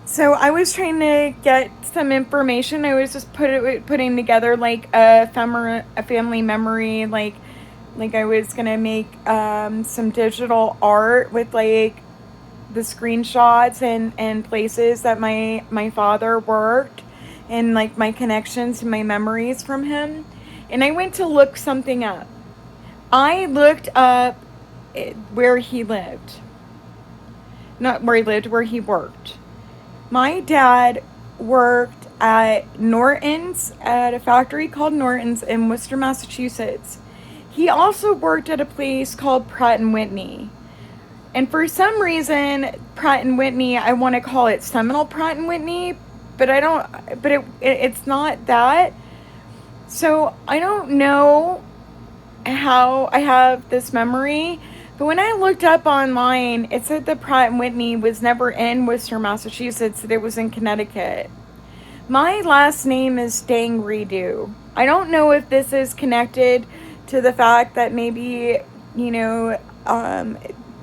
So I was trying to get some information. I was just putting together like a family memory, like I was gonna make some digital art with like the screenshots and places that my father worked, and like my connections and my memories from him. And I went to look something up. I looked up where he lived. Not where he lived, where he worked. My dad worked at Norton's, at a factory called Norton's in Worcester, Massachusetts. He also worked at a place called Pratt and Whitney. And for some reason, Pratt and Whitney, I want to call it Seminole Pratt and Whitney, but I don't, but it's not that. So I don't know how I have this memory, but when I looked up online, it said that Pratt and Whitney was never in Worcester, Massachusetts, that it was in Connecticut. My last name is Dang Redo. I don't know if this is connected to the fact that maybe, you know,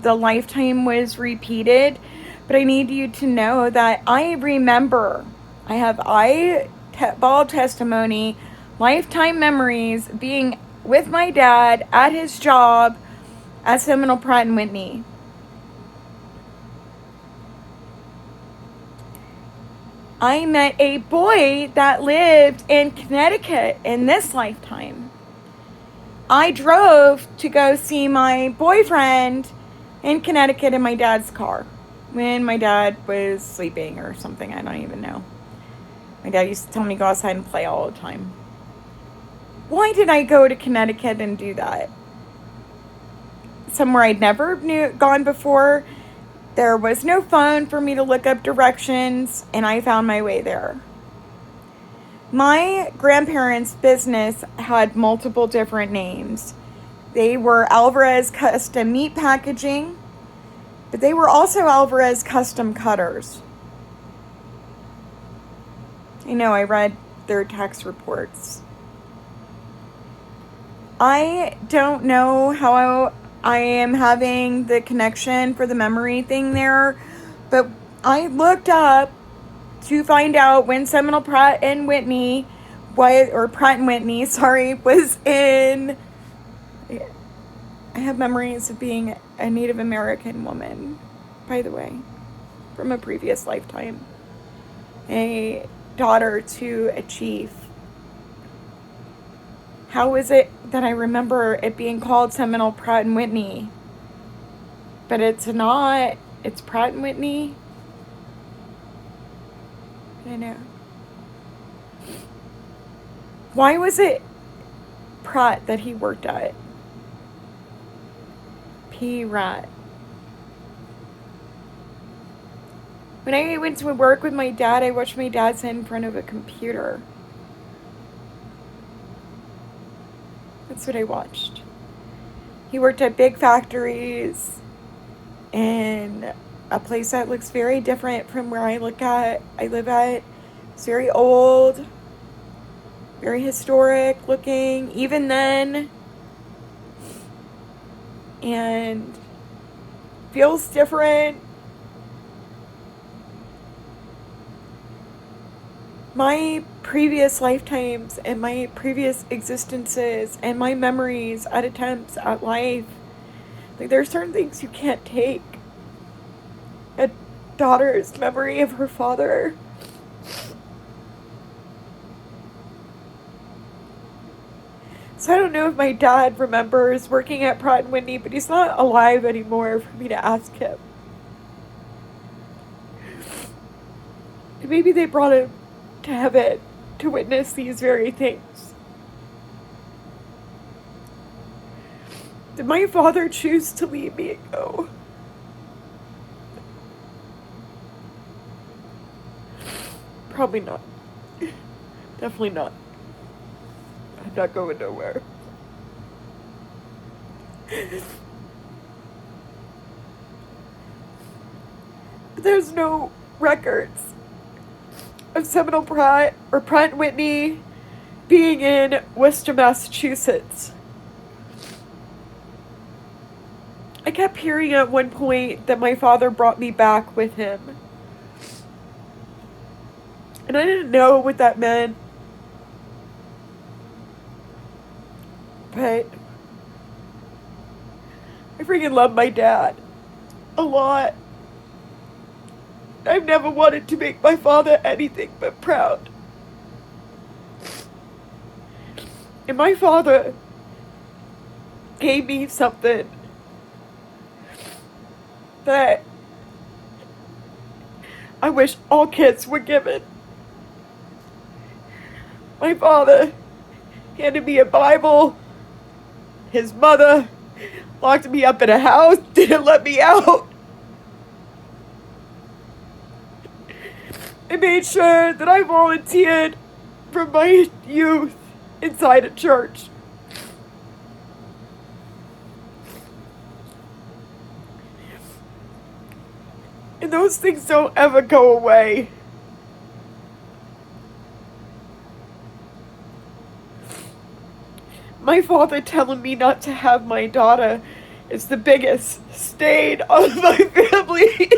the lifetime was repeated, but I need you to know that I remember, I have eyeball testimony, lifetime memories being with my dad at his job at Seminole Pratt and Whitney. I met a boy that lived in Connecticut in this lifetime. I drove to go see my boyfriend in Connecticut in my dad's car when my dad was sleeping or something. I don't even know. My dad used to tell me to go outside and play all the time. Why did I go to Connecticut and do that? Somewhere I'd never gone before. There was no phone for me to look up directions, and I found my way there. My grandparents' business had multiple different names. They were Alvarez Custom Meat Packaging, but they were also Alvarez Custom Cutters. I know, I read their tax reports. I don't know how I am having the connection for the memory thing there, but I looked up to find out when Seminole Pratt and Whitney was in. I have memories of being a Native American woman, by the way, from a previous lifetime. A daughter to a chief. How is it that I remember it being called Seminole Pratt and Whitney? But it's not. It's Pratt and Whitney. I know. Why was it Pratt that he worked at? P. Rat. When I went to work with my dad, I watched my dad sit in front of a computer. That's what I watched. He worked at big factories in a place that looks very different from where I live at. It's very old, very historic looking, even then, and feels different. My previous lifetimes and my previous existences and my memories at attempts at life, like there are certain things you can't take. A daughter's memory of her father. So I don't know if my dad remembers working at Pratt & Whitney, but he's not alive anymore for me to ask him. Maybe they brought him to heaven to witness these very things. Did my father choose to leave me and go? Probably not. Definitely not. I'm not going nowhere. But there's no records of Seminole Pratt or Pratt & Whitney being in Worcester, Massachusetts. I kept hearing at one point that my father brought me back with him. And I didn't know what that meant. But I freaking love my dad a lot. I've never wanted to make my father anything but proud. And my father gave me something that I wish all kids were given. My father handed me a Bible. His mother locked me up in a house, didn't let me out. I made sure that I volunteered from my youth inside a church. And those things don't ever go away. My father telling me not to have my daughter is the biggest stain on my family.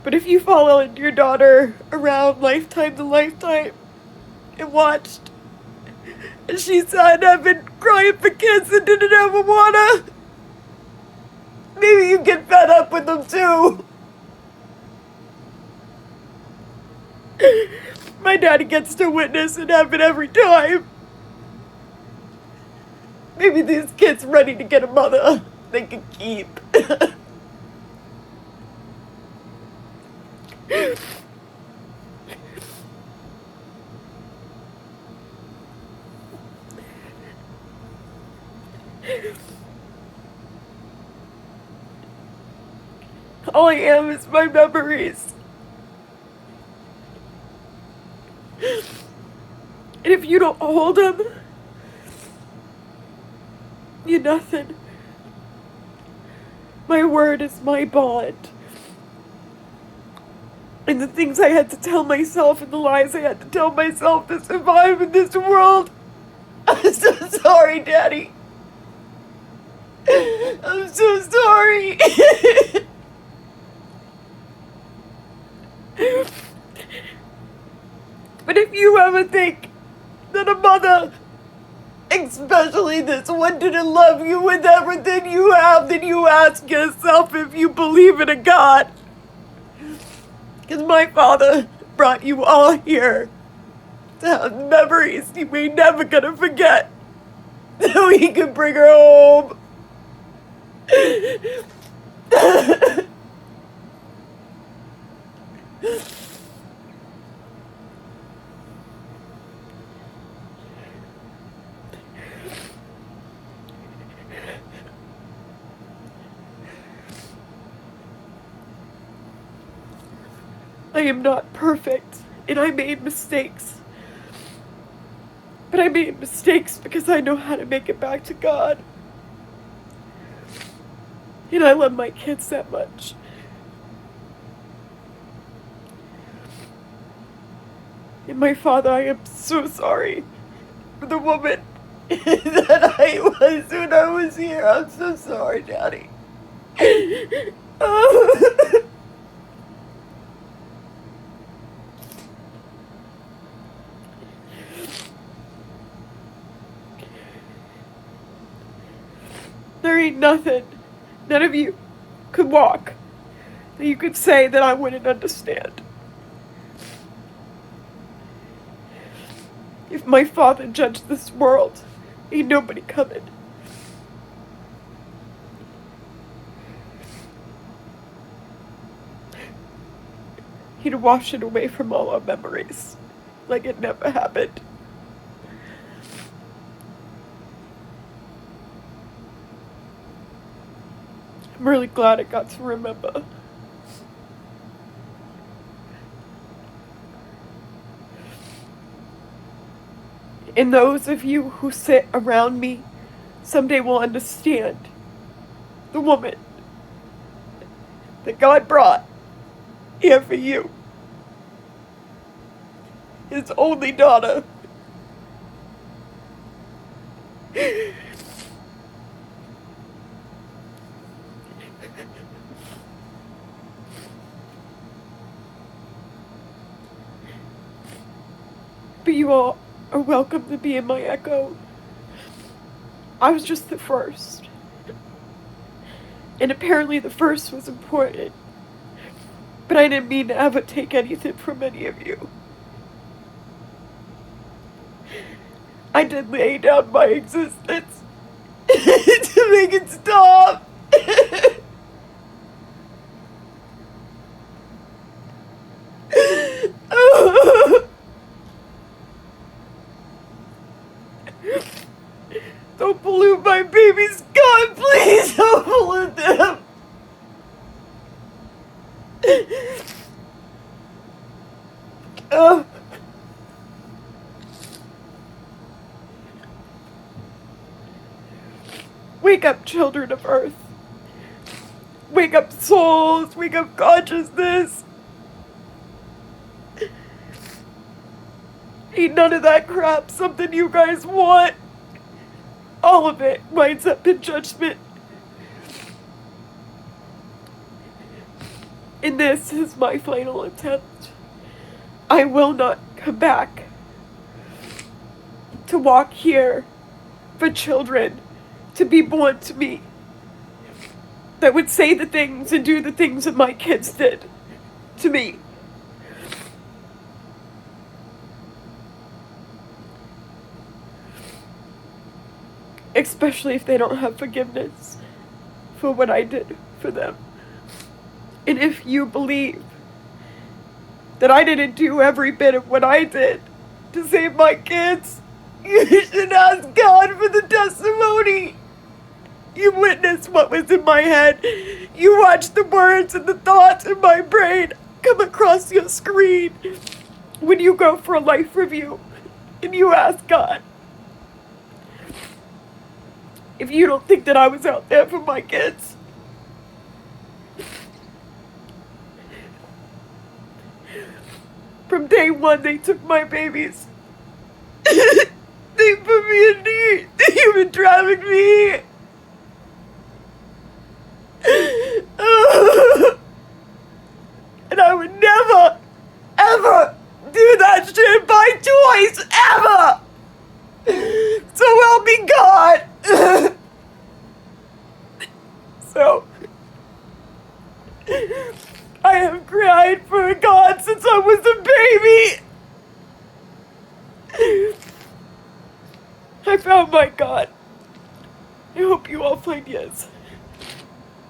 But if you followed your daughter around lifetime to lifetime and watched, and she said, I've been crying for kids and didn't ever wanna, maybe you get fed up with them too. My daddy gets to witness and have it every time. Maybe these kids ready to get a mother they can keep. All I am is my memories. And if you don't hold them, you're nothing. My word is my bond. And the things I had to tell myself and the lies I had to tell myself to survive in this world. I'm so sorry, Daddy. I'm so sorry. But if you ever think that a mother, especially this one, didn't love you with everything you have, then you ask yourself if you believe in a God. Because my father brought you all here to have memories you may never gonna forget, so he could bring her home. I am not perfect, and I made mistakes. But I made mistakes because I know how to make it back to God. And I love my kids that much. And my father, I am so sorry for the woman that I was when I was here. I'm so sorry, Daddy. There ain't nothing none of you could walk that you could say that I wouldn't understand. If my father judged this world, ain't nobody coming. He'd wash it away from all our memories, like it never happened. I'm really glad I got to remember. And those of you who sit around me someday will understand the woman that God brought here for you. His only daughter. you all are welcome to be in my echo. I was just the first. And apparently the first was important. But I didn't mean to ever take anything from any of you. I did lay down my existence to make it stop. Don't pollute my baby's gun, please. Don't pollute them. Wake up, children of Earth. Wake up, souls. Wake up, consciousness. Ain't none of that crap something you guys want. All of it winds up in judgment. And this is my final attempt. I will not come back to walk here for children to be born to me that would say the things and do the things that my kids did to me. Especially if they don't have forgiveness for what I did for them. And if you believe that I didn't do every bit of what I did to save my kids, you should ask God for the testimony. You witnessed what was in my head. You watched the words and the thoughts in my brain come across your screen when you go for a life review and you ask God. If you don't think that I was out there for my kids, from day one they took my babies. They put me in need. They even trafficked me. And I would never, ever do that shit by choice, ever. So help me God. So, I have cried for God since I was a baby. I found my God. I hope you all find yours.